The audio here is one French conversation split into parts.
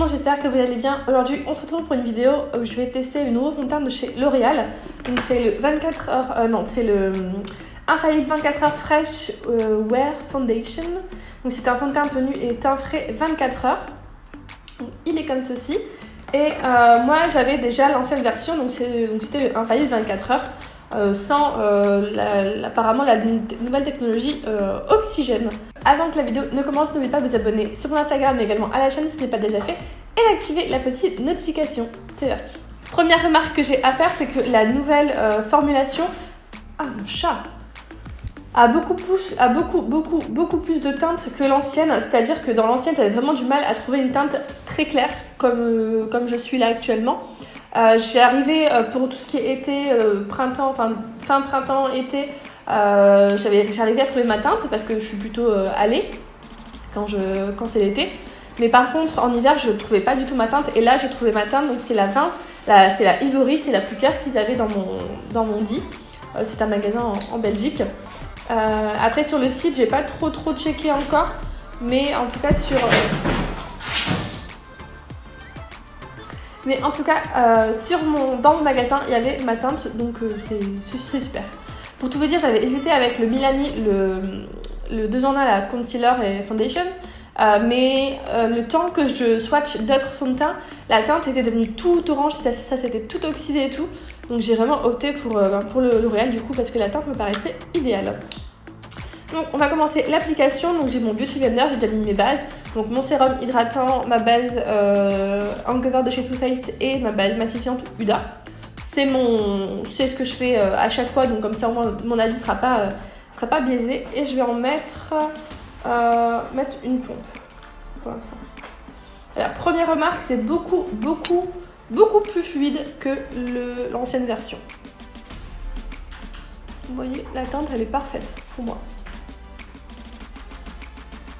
Bonjour, j'espère que vous allez bien. Aujourd'hui, on se retrouve pour une vidéo où je vais tester le nouveau fond de teint de chez L'Oréal. Donc c'est le 24 heures, c'est le Infaillible 24 heures Fresh Wear Foundation. Donc c'est un fond de teint tenu et teint frais 24 heures. Donc, il est comme ceci. Et moi, j'avais déjà l'ancienne version, donc c'était le Infaillible 24 heures. Sans apparemment la nouvelle technologie Oxygène. Avant que la vidéo ne commence, n'oubliez pas de vous abonner sur mon Instagram mais également à la chaîne si ce n'est pas déjà fait et d'activer la petite notification. C'est parti. Première remarque que j'ai à faire, c'est que la nouvelle formulation mon chat a beaucoup plus de teintes que l'ancienne, c'est-à-dire que dans l'ancienne j'avais vraiment du mal à trouver une teinte très claire comme je suis là actuellement. J'ai arrivé pour tout ce qui est été, printemps, enfin fin printemps, été, j'arrivais à trouver ma teinte parce que je suis plutôt allée quand c'est l'été. Mais par contre en hiver je ne trouvais pas du tout ma teinte et là j'ai trouvé ma teinte, donc c'est la 20, c'est la Ivory, c'est la plus claire qu'ils avaient dans mon dit. C'est un magasin en Belgique. Après sur le site j'ai pas trop checké encore, mais en tout cas dans mon magasin, il y avait ma teinte, donc c'est super. Pour tout vous dire, j'avais hésité avec le Milani, le 2 en 1, la Concealer et Foundation. Mais le temps que je swatch d'autres fonds de teint, la teinte était devenue toute orange, c'était tout oxydé et tout. Donc j'ai vraiment opté pour le L'Oréal du coup, parce que la teinte me paraissait idéale. Donc on va commencer l'application. Donc j'ai mon Beauty Blender, j'ai déjà mis mes bases. Donc mon sérum hydratant, ma base Hangover de chez Too Faced et ma base matifiante Huda. C'est ce que je fais à chaque fois, donc comme ça au moins mon avis sera pas biaisé. Et je vais en mettre une pompe pour l'instant. La première remarque, c'est beaucoup plus fluide que l'ancienne version. Vous voyez, la teinte elle est parfaite pour moi.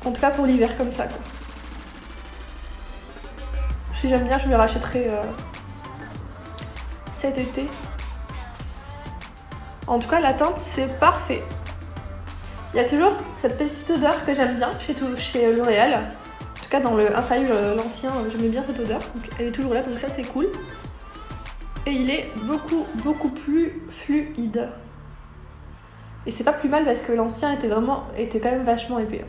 En tout cas pour l'hiver comme ça quoi. Si j'aime bien, je me rachèterai cet été. En tout cas la teinte c'est parfait. Il y a toujours cette petite odeur que j'aime bien chez L'Oréal. En tout cas dans le Infaillible, l'ancien, j'aimais bien cette odeur. Donc elle est toujours là, donc ça c'est cool. Et il est beaucoup plus fluide. Et c'est pas plus mal parce que l'ancien était quand même vachement épais.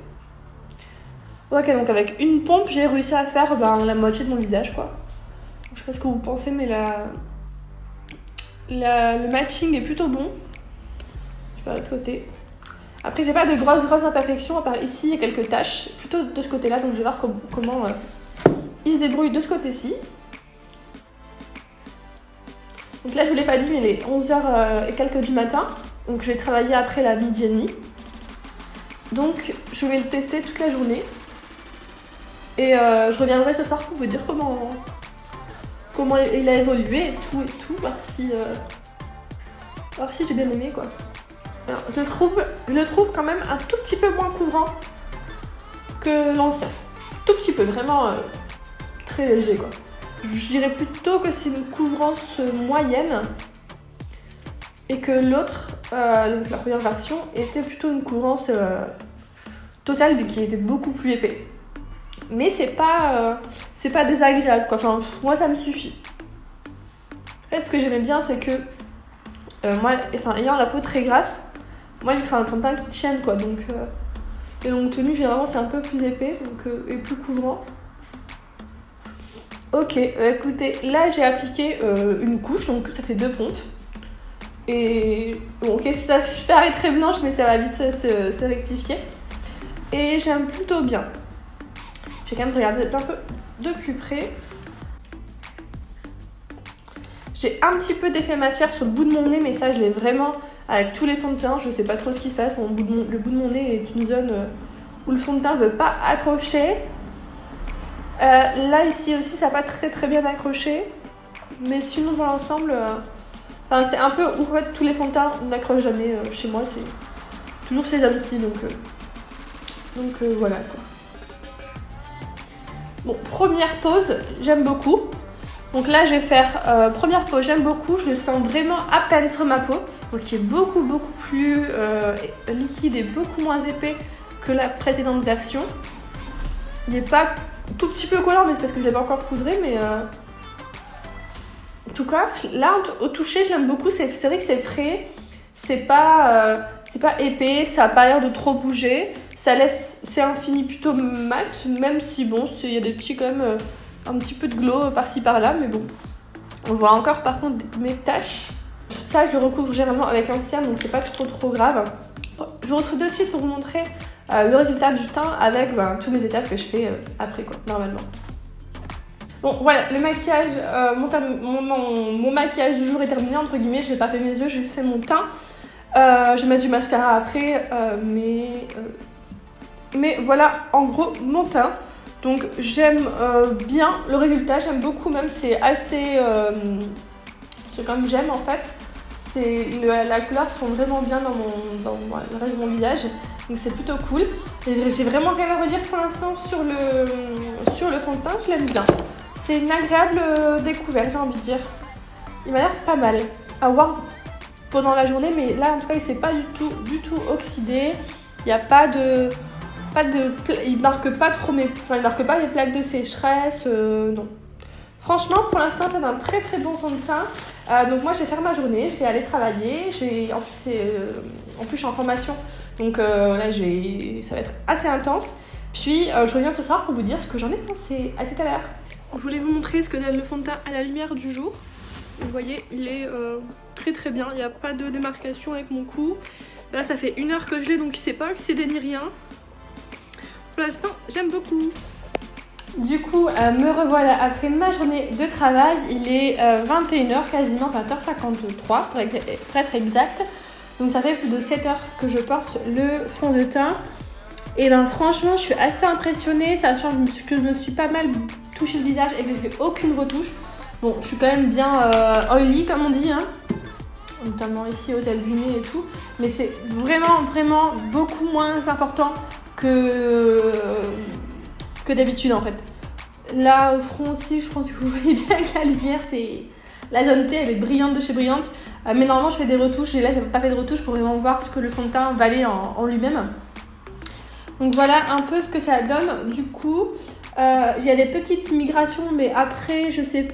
Ok, donc avec une pompe, j'ai réussi à faire la moitié de mon visage, quoi. Je sais pas ce que vous pensez, mais le matching est plutôt bon. Je vais de l'autre côté. Après, j'ai pas de grosses imperfections, à part ici, il y a quelques taches, plutôt de ce côté-là, donc je vais voir comment il se débrouille de ce côté-ci. Donc là, je vous l'ai pas dit, mais il est 11h et quelques du matin, donc je vais travailler après la midi et demi. Donc, je vais le tester toute la journée. Et je reviendrai ce soir pour vous dire comment il a évolué et tout, voir si j'ai bien aimé quoi. Alors, je le trouve quand même un tout petit peu moins couvrant que l'ancien. Tout petit peu, vraiment très léger quoi. Je dirais plutôt que c'est une couvrance moyenne et que l'autre, donc la première version, était plutôt une couvrance totale vu qu'il était beaucoup plus épais. Mais c'est pas désagréable quoi, enfin moi ça me suffit. Après ce que j'aimais bien c'est que moi, ayant la peau très grasse, moi il me fait un fond de teint qui tienne quoi, donc et donc tenue généralement c'est un peu plus épais donc, et plus couvrant. Ok, écoutez, là j'ai appliqué une couche, donc ça fait 2 pompes. Et bon ok, ça je parais très blanche mais ça va vite se rectifier. Et j'aime plutôt bien. Je vais quand même regarder un peu de plus près. J'ai un petit peu d'effet matière sur le bout de mon nez, mais ça je l'ai vraiment avec tous les fonds de teint. Je sais pas trop ce qui se passe. Le bout de mon nez est une zone où le fond de teint ne veut pas accrocher. Là ici aussi ça n'a pas très bien accroché. Mais sinon dans l'ensemble, c'est un peu où en fait, tous les fonds de teint n'accrochent jamais chez moi. C'est toujours ces zones-ci. Donc voilà quoi. Bon, première pause, j'aime beaucoup. Donc là, je vais faire première pause, j'aime beaucoup. Je le sens vraiment à peine sur ma peau. Donc il est beaucoup plus liquide et beaucoup moins épais que la précédente version. Il n'est pas tout petit peu collant, mais c'est parce que je l'ai pas encore poudré, mais en tout cas, là, au toucher, je l'aime beaucoup. C'est vrai que c'est frais, c'est pas épais, ça a pas l'air de trop bouger. C'est un fini plutôt mat, même si bon, il y a des petits quand même, un petit peu de glow par-ci par-là, mais bon. On voit encore par contre mes taches. Ça, je le recouvre généralement avec un cerne, donc c'est pas trop grave. Je vous retrouve de suite pour vous montrer le résultat du teint avec toutes mes étapes que je fais après quoi, normalement. Bon voilà, le maquillage, mon maquillage du jour est terminé entre guillemets. Je n'ai pas fait mes yeux, j'ai fait mon teint. Je vais mettre du mascara après, mais voilà en gros mon teint. Donc j'aime bien le résultat, j'aime beaucoup même, c'est assez... c'est comme j'aime en fait. La couleur sont vraiment bien dans le reste de mon visage, donc c'est plutôt cool. J'ai vraiment rien à redire pour l'instant sur le fond de teint, je l'aime bien. C'est une agréable découverte, j'ai envie de dire. Il m'a l'air pas mal à voir pendant la journée, mais là en tout cas il s'est pas du tout oxydé. Il n'y a pas de... il marque pas trop il marque pas les plaques de sécheresse, non. Franchement, pour l'instant, c'est un très bon fond de teint. Donc moi, je vais faire ma journée, je vais aller travailler. En plus, je suis en formation, donc là, ça va être assez intense. Puis, je reviens ce soir pour vous dire ce que j'en ai pensé. À tout à l'heure. Je voulais vous montrer ce que donne le fond de teint à la lumière du jour. Vous voyez, il est très bien. Il n'y a pas de démarcation avec mon cou. Là, ça fait 1 heure que je l'ai, donc il ne s'est pas oxydé ni rien. Pour l'instant, j'aime beaucoup. Du coup, me revoilà après ma journée de travail. Il est 21h, quasiment 20h53 pour être exact. Donc ça fait plus de 7 heures que je porte le fond de teint. Et ben franchement, je suis assez impressionnée, sachant que je me suis pas mal touché le visage et que j'ai fait aucune retouche. Bon, je suis quand même bien oily comme on dit, hein. Notamment ici au tel du nez et tout. Mais c'est vraiment beaucoup moins important que d'habitude en fait. Là au front aussi, je pense que vous voyez bien que la lumière, la zone T, elle est brillante de chez brillante. Mais normalement je fais des retouches et là j'ai pas fait de retouches pour vraiment voir ce que le fond de teint valait en lui-même. Donc voilà un peu ce que ça donne. Du coup il y a des petites migrations, mais après je sais,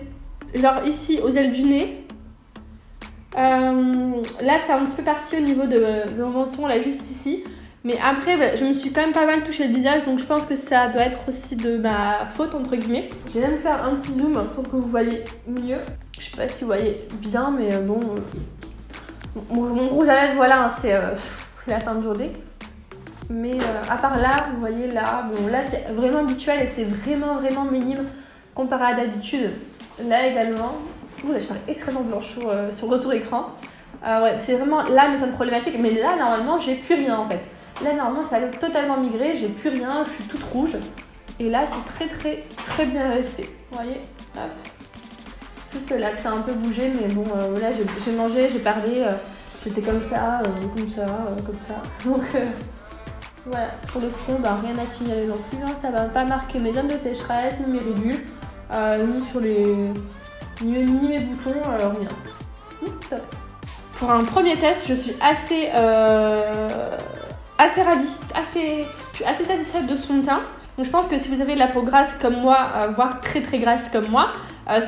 genre ici aux ailes du nez, là c'est un petit peu parti au niveau de mon menton, là juste ici. Mais après, je me suis quand même pas mal touché le visage, donc je pense que ça doit être aussi de ma faute, entre guillemets. Je vais même faire un petit zoom pour que vous voyez mieux. Je sais pas si vous voyez bien, mais bon... mon rouge à lèvres, voilà, c'est la fin de journée. Mais à part là, vous voyez là, bon là c'est vraiment habituel et c'est vraiment minime comparé à d'habitude. Là également, là je parais extrêmement blanche sur retour écran. Ouais, c'est vraiment là mes zones problématiques, mais là normalement j'ai plus rien en fait. Là normalement ça a totalement migré, j'ai plus rien, je suis toute rouge. Et là c'est très bien resté. Vous voyez, hop. Juste là que ça a un peu bougé, mais bon là j'ai mangé, j'ai parlé, j'étais comme ça. Donc voilà, pour le front, rien à signaler non plus, hein. Ça va pas marquer mes zones de sécheresse, ni mes ridules, ni sur ni mes boutons, rien. Top. Pour un premier test, je suis assez ravie, je suis assez satisfaite de son teint. Donc je pense que si vous avez la peau grasse comme moi, voire très grasse comme moi,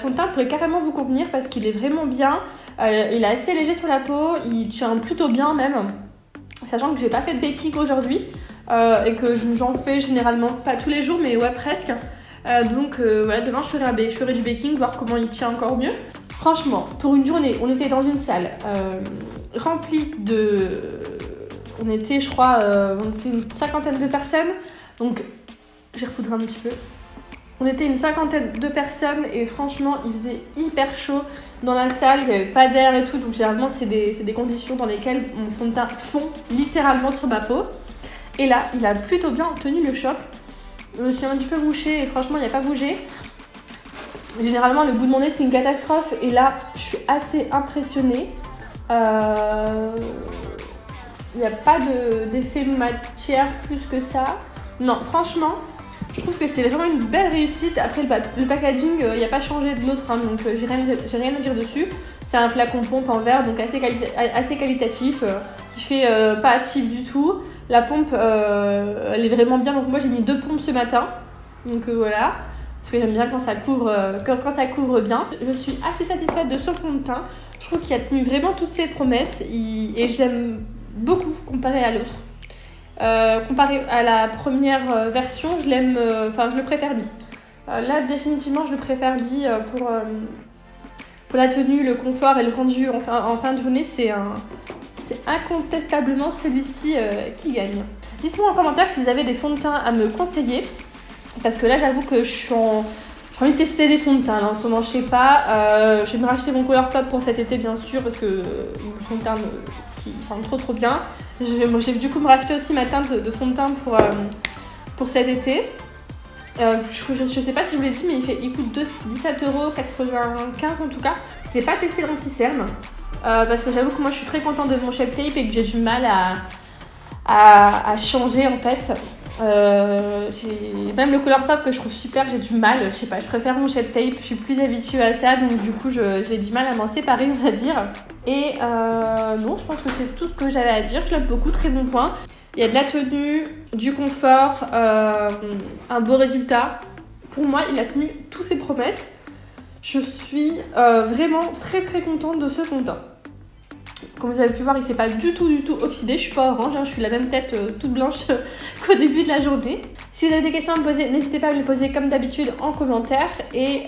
son teint pourrait carrément vous convenir parce qu'il est vraiment bien. Il est assez léger sur la peau, il tient plutôt bien même. Sachant que j'ai pas fait de baking aujourd'hui et que j'en fais généralement pas tous les jours, mais ouais presque. Donc voilà, demain je ferai du baking, voir comment il tient encore mieux. Franchement, pour une journée, on était dans une salle remplie de... On était, je crois, une 50aine de personnes. Donc, j'ai repoudré un petit peu. On était une 50aine de personnes et franchement, il faisait hyper chaud dans la salle. Il n'y avait pas d'air et tout. Donc, généralement, c'est des conditions dans lesquelles mon fond de teint fond littéralement sur ma peau. Et là, il a plutôt bien tenu le choc. Je me suis un petit peu mouchée et franchement, il n'a pas bougé. Généralement, le bout de mon nez, c'est une catastrophe. Et là, je suis assez impressionnée. Il n'y a pas d'effet matière plus que ça. Non, franchement, je trouve que c'est vraiment une belle réussite. Après, le packaging, il n'y a pas changé de l'autre, hein, donc j'ai rien à dire dessus. C'est un flacon pompe en verre, donc assez qualitatif, qui fait pas cheap du tout. La pompe, elle est vraiment bien. Donc moi, j'ai mis 2 pompes ce matin. Donc voilà. parce que j'aime bien quand ça couvre bien. Je suis assez satisfaite de ce fond de teint. Je trouve qu'il a tenu vraiment toutes ses promesses et je l'aime beaucoup comparé à l'autre. Comparé à la première version, je le préfère lui. Là, définitivement, je le préfère lui pour la tenue, le confort et le rendu en fin de journée. C'est incontestablement celui-ci qui gagne. Dites-moi en commentaire si vous avez des fonds de teint à me conseiller. Parce que là, j'avoue que j'ai envie de tester des fonds de teint. Là, en ce moment, je sais pas. Je vais me racheter mon Colourpop pour cet été, bien sûr, parce que le fond de teint qui rend trop bien. J'ai du coup me racheter aussi ma teinte de fond de teint pour cet été. Je sais pas si je vous l'ai dit, mais il coûte 17,95 € en tout cas. J'ai pas testé l'anti-cerne parce que j'avoue que moi je suis très contente de mon Shape Tape et que j'ai du mal à changer en fait. Même le Colourpop que je trouve super, j'ai du mal. Je sais pas, je préfère mon Shape Tape. Je suis plus habituée à ça, donc du coup j'ai du mal à m'en séparer, on va dire. Et non, je pense que c'est tout ce que j'avais à dire. Je l'aime beaucoup, très bon point. Il y a de la tenue, du confort, un beau résultat. Pour moi, il a tenu toutes ses promesses. Je suis vraiment très contente de ce fond de teint. Comme vous avez pu voir, il ne s'est pas du tout oxydé. Je ne suis pas orange, je suis la même tête toute blanche qu'au début de la journée. Si vous avez des questions à me poser, n'hésitez pas à me les poser comme d'habitude en commentaire. Et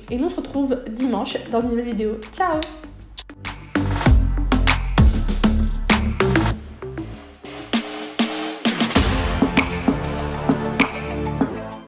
nous on se retrouve dimanche dans une nouvelle vidéo. Ciao!